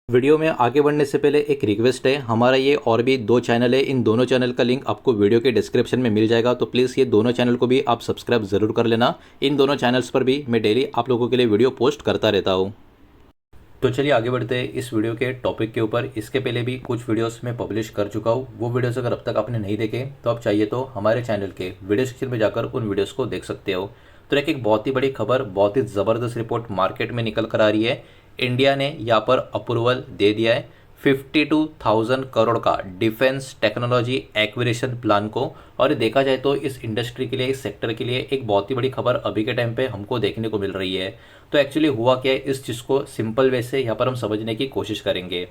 Video में आगे बढ़ने से पहले एक रिक्वेस्ट है, हमारा ये और भी दो चैनल है, इन दोनों चैनल का लिंक आपको वीडियो के डिस्क्रिप्शन में मिल जाएगा। तो प्लीज़ ये दोनों चैनल को भी आप सब्सक्राइब ज़रूर कर लेना। इन दोनों चैनल्स पर भी मैं डेली आप लोगों के लिए वीडियो पोस्ट करता रहता हूँ। तो चलिए आगे बढ़ते हैं इस वीडियो के टॉपिक के ऊपर। इसके पहले भी कुछ वीडियोस मैं पब्लिश कर चुका हूँ, वो वीडियोस अगर अब तक आपने नहीं देखे तो आप चाहिए तो हमारे चैनल के वीडियो सेक्शन में जाकर उन वीडियोस को देख सकते हो। तो एक बहुत ही बड़ी खबर, बहुत ही ज़बरदस्त रिपोर्ट मार्केट में निकल कर आ रही है। इंडिया ने यहाँ पर अप्रूवल दे दिया है 52,000 करोड़ का डिफेंस टेक्नोलॉजी एक्विजिशन प्लान को। और देखा जाए तो इस इंडस्ट्री के लिए, इस सेक्टर के लिए एक बहुत ही बड़ी खबर अभी के टाइम पे हमको देखने को मिल रही है। तो एक्चुअली हुआ क्या है, इस चीज़ को सिंपल वे से यहाँ पर हम समझने की कोशिश करेंगे।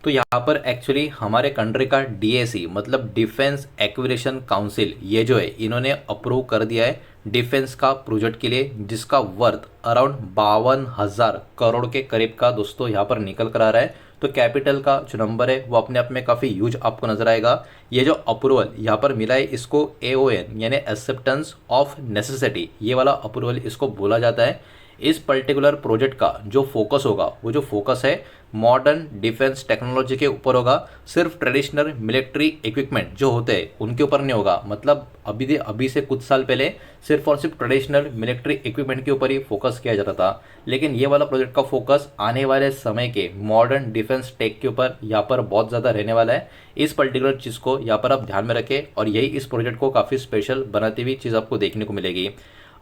तो यहाँ पर एक्चुअली हमारे कंट्री का डीएसी मतलब डिफेंस एक्विजिशन काउंसिल, ये जो है इन्होंने अप्रूव कर दिया है डिफेंस का प्रोजेक्ट के लिए, जिसका वर्थ अराउंड 52,000 करोड़ के करीब का दोस्तों यहाँ पर निकल कर आ रहा है। तो कैपिटल का जो नंबर है वो अपने आप में काफ़ी ह्यूज आपको नजर आएगा। ये जो अप्रूवल यहाँ पर मिला है इसको AON यानी एक्सेप्टेंस ऑफ नेसेसिटी, ये वाला अप्रूवल इसको बोला जाता है। इस पर्टिकुलर प्रोजेक्ट का जो फोकस होगा, वो जो फोकस है मॉडर्न डिफेंस टेक्नोलॉजी के ऊपर होगा। सिर्फ ट्रेडिशनल मिलिट्री इक्विपमेंट जो होते हैं उनके ऊपर नहीं होगा। मतलब अभी से कुछ साल पहले सिर्फ और सिर्फ ट्रेडिशनल मिलिट्री इक्विपमेंट के ऊपर ही फोकस किया जाता था, लेकिन ये वाला प्रोजेक्ट का फोकस आने वाले समय के मॉडर्न डिफेंस टेक के ऊपर यहाँ पर बहुत ज़्यादा रहने वाला है। इस पर्टिकुलर चीज़ को यहाँ पर आप ध्यान में रखें और यही इस प्रोजेक्ट को काफ़ी स्पेशल बनाती हुई चीज़ आपको देखने को मिलेगी।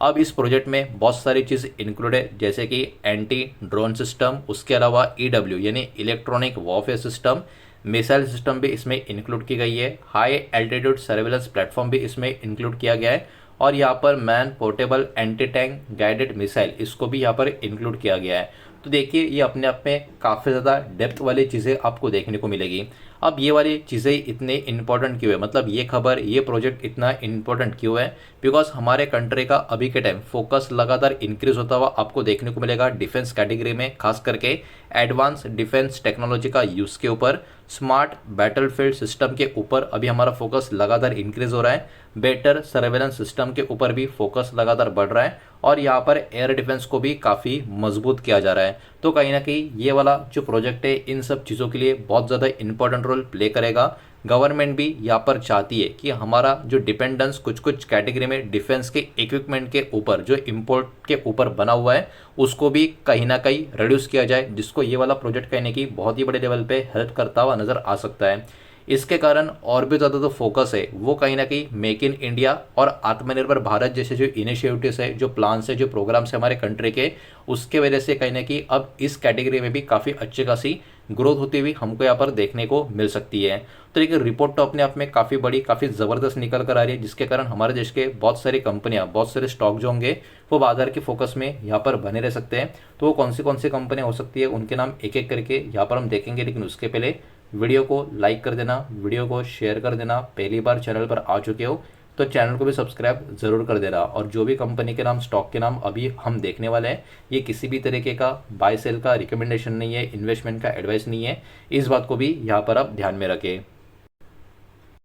अब इस प्रोजेक्ट में बहुत सारी चीज़ इंक्लूड है, जैसे कि एंटी ड्रोन सिस्टम, उसके अलावा EW यानी electronic warfare system, missile system भी इसमें इंक्लूड की गई है। हाई एल्टीट्यूड सर्वेलेंस प्लेटफॉर्म भी इसमें इंक्लूड किया गया है। और यहाँ पर man portable anti tank guided missile, इसको भी यहाँ पर इंक्लूड किया गया है। तो देखिए ये अपने आप में काफ़ी ज़्यादा डेप्थ वाली चीज़ें आपको देखने को मिलेगी। अब ये वाली चीज़ें इतने इंपॉर्टेंट क्यों है, मतलब ये खबर, ये प्रोजेक्ट इतना इंपॉर्टेंट क्यों है? बिकॉज हमारे कंट्री का अभी के टाइम फोकस लगातार इंक्रीज होता हुआ आपको देखने को मिलेगा डिफेंस कैटेगरी में, खास करके एडवांस डिफेंस टेक्नोलॉजी का यूज़ के ऊपर, स्मार्ट बैटलफील्ड सिस्टम के ऊपर अभी हमारा फोकस लगातार इंक्रीज हो रहा है। बेटर सर्वेलेंस सिस्टम के ऊपर भी फोकस लगातार बढ़ रहा है और यहाँ पर एयर डिफेंस को भी काफ़ी मजबूत किया जा रहा है। तो कहीं ना कहीं ये वाला जो प्रोजेक्ट है इन सब चीज़ों के लिए बहुत ज़्यादा इंपॉर्टेंट रोल प्ले करेगा। गवर्नमेंट भी यहाँ पर चाहती है कि हमारा जो डिपेंडेंस कुछ कुछ कैटेगरी में डिफेंस के इक्विपमेंट के ऊपर, जो इंपोर्ट के ऊपर बना हुआ है, उसको भी कहीं ना कहीं रिड्यूस किया जाए, जिसको ये वाला प्रोजेक्ट कहने की बहुत ही बड़े लेवल पे हेल्प करता हुआ नजर आ सकता है। इसके कारण और भी ज़्यादा जो फोकस है वो कहीं ना कहीं मेक इन इंडिया और आत्मनिर्भर भारत जैसे जो इनिशिएटिव्स है, जो प्लान्स है, जो प्रोग्राम्स है हमारे कंट्री के, उसके वजह से कहीं ना कहीं अब इस कैटेगरी में भी काफ़ी अच्छी खासी ग्रोथ होती हुई हमको यहाँ पर देखने को मिल सकती है। तो एक रिपोर्ट तो अपने आप में काफ़ी बड़ी, काफ़ी ज़बरदस्त निकल कर आ रही है, जिसके कारण हमारे देश के बहुत सारी कंपनियां, बहुत सारे स्टॉक जो होंगे वो बाजार के फोकस में यहाँ पर बने रह सकते हैं। तो वो कौन सी कंपनियां हो सकती है, उनके नाम एक एक करके यहाँ पर हम देखेंगे, लेकिन उसके पहले वीडियो को लाइक कर देना, वीडियो को शेयर कर देना। पहली बार चैनल पर आ चुके हो तो चैनल को भी सब्सक्राइब ज़रूर कर देना। और जो भी कंपनी के नाम, स्टॉक के नाम अभी हम देखने वाले हैं, ये किसी भी तरीके का बाय सेल का रिकमेंडेशन नहीं है, इन्वेस्टमेंट का एडवाइस नहीं है, इस बात को भी यहाँ पर आप ध्यान में रखें।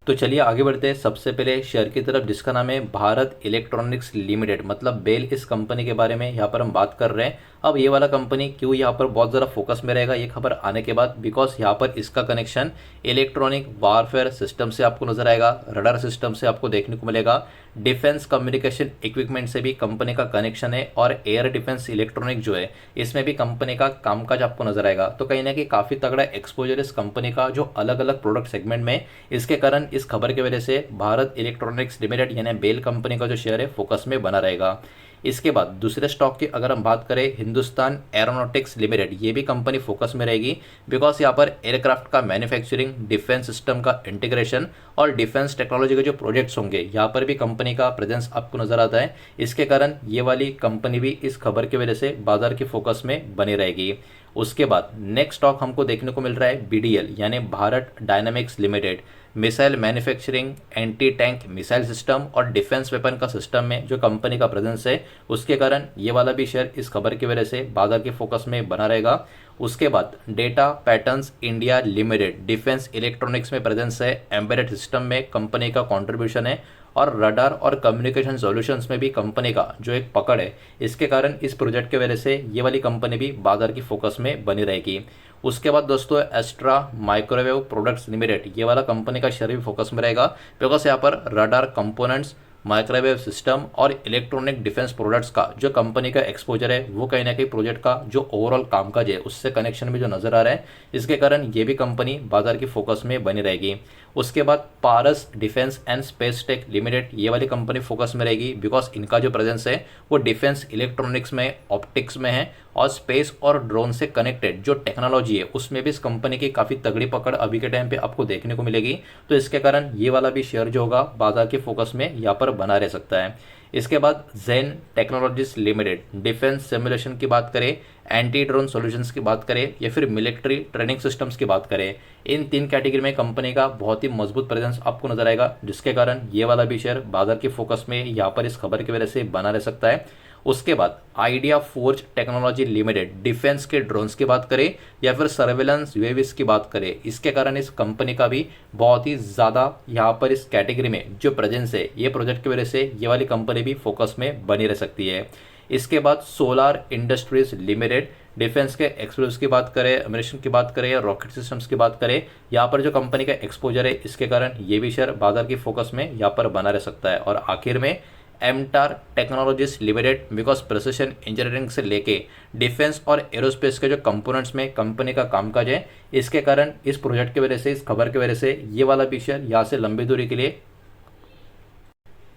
तो चलिए आगे बढ़ते हैं। सबसे पहले शेयर की तरफ, जिसका नाम है भारत इलेक्ट्रॉनिक्स लिमिटेड, मतलब बेल, इस कंपनी के बारे में यहाँ पर हम बात कर रहे हैं। अब ये वाला कंपनी क्यों यहाँ पर बहुत ज़्यादा फोकस में रहेगा ये खबर आने के बाद, बिकॉज यहाँ पर इसका कनेक्शन इलेक्ट्रॉनिक वारफेयर सिस्टम से आपको नजर आएगा, रडार सिस्टम से आपको देखने को मिलेगा, डिफेंस कम्युनिकेशन इक्विपमेंट से भी कंपनी का कनेक्शन है, और एयर डिफेंस इलेक्ट्रॉनिक जो है इसमें भी कंपनी का कामकाज आपको नजर आएगा। तो कहीं ना कहीं काफ़ी तगड़ा एक्सपोजर इस कंपनी का, जो अलग अलग प्रोडक्ट सेगमेंट में। इसके कारण इस खबर की वजह से भारत इलेक्ट्रॉनिक्स लिमिटेड यानी बेल कंपनी का जो शेयर है फोकस में बना रहेगा। इसके बाद दूसरे स्टॉक की अगर हम बात करें, हिंदुस्तान एरोनॉटिक्स लिमिटेड, ये भी कंपनी फोकस में रहेगी, बिकॉज यहाँ पर एयरक्राफ्ट का मैन्युफैक्चरिंग, डिफेंस सिस्टम का इंटीग्रेशन और डिफेंस टेक्नोलॉजी के जो प्रोजेक्ट्स होंगे यहाँ पर भी कंपनी का प्रेजेंस आपको नजर आता है। इसके कारण ये वाली कंपनी भी इस खबर की वजह से बाजार के फोकस में बनी रहेगी। उसके बाद नेक्स्ट स्टॉक हमको देखने को मिल रहा है BDL यानी Bharat dynamics limited, missile manufacturing, anti tank missile system और डिफेंस वेपन का सिस्टम में जो कंपनी का प्रेजेंस है, उसके कारण ये वाला भी शेयर इस खबर की वजह से बाजार के फोकस में बना रहेगा। उसके बाद data patterns India limited, defence electronics में प्रेजेंस है, एम्बेडेड सिस्टम में कंपनी का कंट्रीब्यूशन है और रडार और कम्युनिकेशन सॉल्यूशंस में भी कंपनी का जो एक पकड़ है, इसके कारण इस प्रोजेक्ट के वजह से ये वाली कंपनी भी बाजार की फोकस में बनी रहेगी। उसके बाद दोस्तों एस्ट्रा माइक्रोवेव प्रोडक्ट्स लिमिटेड, ये वाला कंपनी का शेयर भी फोकस में रहेगा, बिकॉज यहाँ पर रडार कंपोनेंट्स, माइक्रोवेव सिस्टम और इलेक्ट्रॉनिक डिफेंस प्रोडक्ट्स का जो कंपनी का एक्सपोजर है वो कहीं ना कहीं प्रोजेक्ट का जो ओवरऑल कामकाज है उससे कनेक्शन में जो नजर आ रहा है, इसके कारण ये भी कंपनी बाजार की फोकस में बनी रहेगी। उसके बाद Paras defence and space tech limited, ये वाली कंपनी फोकस में रहेगी, बिकॉज इनका जो प्रेजेंस है वो डिफेंस इलेक्ट्रॉनिक्स में, ऑप्टिक्स में है और स्पेस और ड्रोन से कनेक्टेड जो टेक्नोलॉजी है उसमें भी इस कंपनी की काफ़ी तगड़ी पकड़ अभी के टाइम पे आपको देखने को मिलेगी। तो इसके कारण ये वाला भी शेयर जो होगा बाजार के फोकस में यहाँ पर बना रह सकता है। इसके बाद जेन टेक्नोलॉजीज लिमिटेड, डिफेंस सिमुलेशन की बात करें, एंटी ड्रोन सॉल्यूशंस की बात करें या फिर मिलिट्री ट्रेनिंग सिस्टम्स की बात करें, इन 3 कैटेगरी में कंपनी का बहुत ही मजबूत प्रेजेंस आपको नजर आएगा, जिसके कारण ये वाला भी शेयर बाजार के फोकस में यहाँ पर इस खबर की वजह से बना रह सकता है। उसके बाद idea forge technology limited, defence के ड्रोन्स की बात करें या फिर सर्वेलेंस यूएवीज की बात करें, इसके कारण इस कंपनी का भी बहुत ही ज़्यादा यहाँ पर इस कैटेगरी में जो प्रेजेंस है, ये प्रोजेक्ट की वजह से ये वाली कंपनी भी फोकस में बनी रह सकती है। इसके बाद सोलार इंडस्ट्रीज लिमिटेड, डिफेंस के एक्सप्लोजिव्स की बात करें, एमिनेशन की बात करें या रॉकेट सिस्टम्स की बात करें, यहाँ पर जो कंपनी का एक्सपोजर है इसके कारण ये भी शेयर बाजार की फोकस में यहाँ पर बना रह सकता है। और आखिर में MTAR technologies limited, because precision engineering से लेके डिफेंस और एरोस्पेस के जो कंपोनेंट्स में कंपनी का कामकाज है, इसके कारण इस प्रोजेक्ट की वजह से, इस खबर की वजह से ये वाला भी शेयर यहाँ से लंबी दूरी के लिए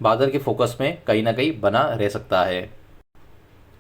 बाजार के फोकस में कहीं ना कहीं बना रह सकता है।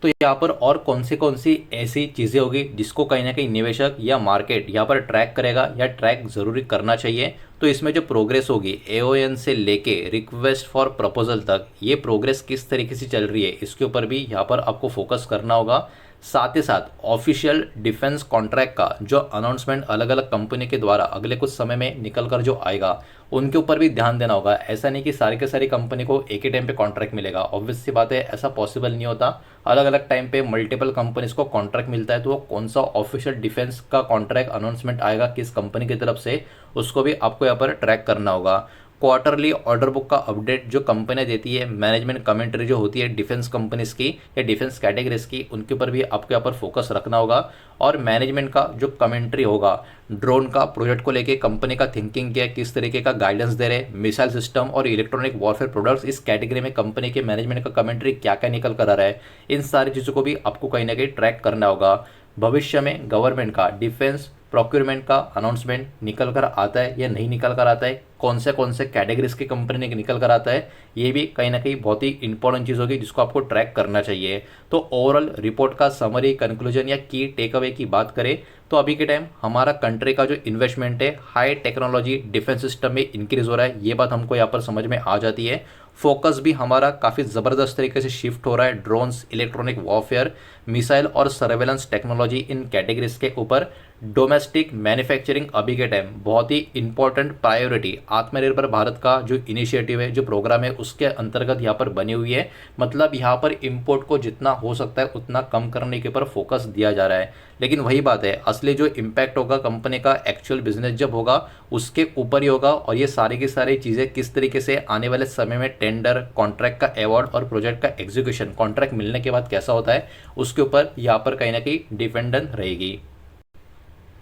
तो यहाँ पर और कौन सी ऐसी चीज़ें होगी जिसको कहीं ना कहीं निवेशक या मार्केट यहाँ पर ट्रैक करेगा या ट्रैक ज़रूरी करना चाहिए। तो इसमें जो प्रोग्रेस होगी एओएन से लेके रिक्वेस्ट फॉर प्रपोजल तक, ये प्रोग्रेस किस तरीके से चल रही है इसके ऊपर भी यहाँ पर आपको फोकस करना होगा। साथ ही साथ ऑफिशियल डिफेंस कॉन्ट्रैक्ट का जो अनाउंसमेंट अलग अलग कंपनी के द्वारा अगले कुछ समय में निकल कर जो आएगा उनके ऊपर भी ध्यान देना होगा। ऐसा नहीं कि सारी के सारी कंपनी को एक ही टाइम पे कॉन्ट्रैक्ट मिलेगा, ऑब्वियस सी बात है ऐसा पॉसिबल नहीं होता। अलग अलग टाइम पे मल्टीपल कंपनीज को कॉन्ट्रैक्ट मिलता है, तो वो कौन सा ऑफिशियल डिफेंस का कॉन्ट्रैक्ट अनाउंसमेंट आएगा किस कंपनी की तरफ से, उसको भी आपको यहाँ पर ट्रैक करना होगा। क्वार्टरली ऑर्डर बुक का अपडेट जो कंपनी देती है, मैनेजमेंट कमेंट्री जो होती है डिफेंस कंपनीज की या डिफेंस कैटेगरीज की, उनके ऊपर भी आपको यहाँ पर फोकस रखना होगा। और मैनेजमेंट का जो कमेंट्री होगा ड्रोन का प्रोजेक्ट को लेके कंपनी का थिंकिंग क्या है, किस तरीके का गाइडेंस दे रहे, मिसाइल सिस्टम और इलेक्ट्रॉनिक वॉरफेयर प्रोडक्ट्स, इस कैटेगरी में कंपनी के मैनेजमेंट का कमेंट्री क्या क्या निकल कर आ रहा है, इन सारी चीज़ों को भी आपको कहीं ना कहीं ट्रैक करना होगा। भविष्य में गवर्नमेंट का डिफेंस प्रोक्योरमेंट का अनाउंसमेंट निकल कर आता है या नहीं निकल कर आता है, कौन से कैटेगरीज की कंपनी निकल कर आता है, ये भी कहीं ना कहीं बहुत ही इंपॉर्टेंट चीज़ होगी जिसको आपको ट्रैक करना चाहिए। तो ओवरऑल रिपोर्ट का समरी, कंक्लूजन या की टेक अवे की बात करें तो अभी के टाइम हमारा कंट्री का जो इन्वेस्टमेंट है हाई टेक्नोलॉजी डिफेंस सिस्टम में इंक्रीज हो रहा है, ये बात हमको यहाँ पर समझ में आ जाती है। फोकस भी हमारा काफ़ी ज़बरदस्त तरीके से शिफ्ट हो रहा है ड्रोन्स, इलेक्ट्रॉनिक वॉरफेयर, मिसाइल और सर्वेलेंस टेक्नोलॉजी, इन कैटेगरीज के ऊपर। डोमेस्टिक मैन्युफैक्चरिंग अभी के टाइम बहुत ही इंपॉर्टेंट प्रायोरिटी आत्मनिर्भर भारत का जो इनिशिएटिव है, जो प्रोग्राम है, उसके अंतर्गत यहाँ पर बनी हुई है। मतलब यहाँ पर इंपोर्ट को जितना हो सकता है उतना कम करने के ऊपर फोकस दिया जा रहा है। लेकिन वही बात है, असली जो इम्पैक्ट होगा कंपनी का एक्चुअल बिजनेस जब होगा उसके ऊपर ही होगा। और ये सारी की सारी चीज़ें किस तरीके से आने वाले समय में टेंडर, कॉन्ट्रैक्ट का अवार्ड और प्रोजेक्ट का एग्जीक्यूशन, कॉन्ट्रैक्ट मिलने के बाद कैसा होता है, उसके ऊपर यहाँ पर कहीं ना कहीं डिपेंडेंट रहेगी।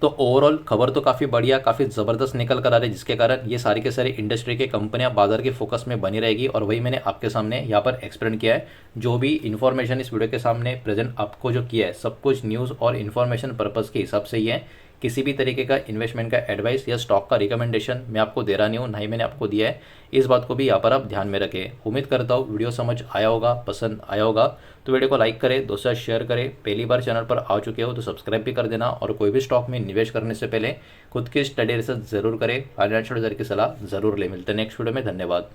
तो ओवरऑल खबर तो काफ़ी बढ़िया, काफ़ी ज़बरदस्त निकल कर आ रही है, जिसके कारण ये सारी के सारी इंडस्ट्री की कंपनियां बाजार के फोकस में बनी रहेगी। और वही मैंने आपके सामने यहाँ पर एक्सप्लेन किया है। जो भी इन्फॉर्मेशन इस वीडियो के सामने प्रेजेंट आपको जो किया है, सब कुछ न्यूज़ और इन्फॉर्मेशन पर्पज़ के हिसाब से ही है। किसी भी तरीके का इन्वेस्टमेंट का एडवाइस या स्टॉक का रिकमेंडेशन मैं आपको दे रहा नहीं हूँ, ना ही मैंने आपको दिया है। इस बात को भी यहाँ पर आप ध्यान में रखें। उम्मीद करता हूँ वीडियो समझ आया होगा, पसंद आया होगा। तो वीडियो को लाइक करें, दोस्तों से शेयर करें। पहली बार चैनल पर आ चुके हो तो सब्सक्राइब भी कर देना। और कोई भी स्टॉक में निवेश करने से पहले खुद की स्टडी रिसर्च जरूर करें, फाइनेंशियल एडवाइजर की सलाह जरूर ले। मिलते हैं नेक्स्ट वीडियो में, धन्यवाद।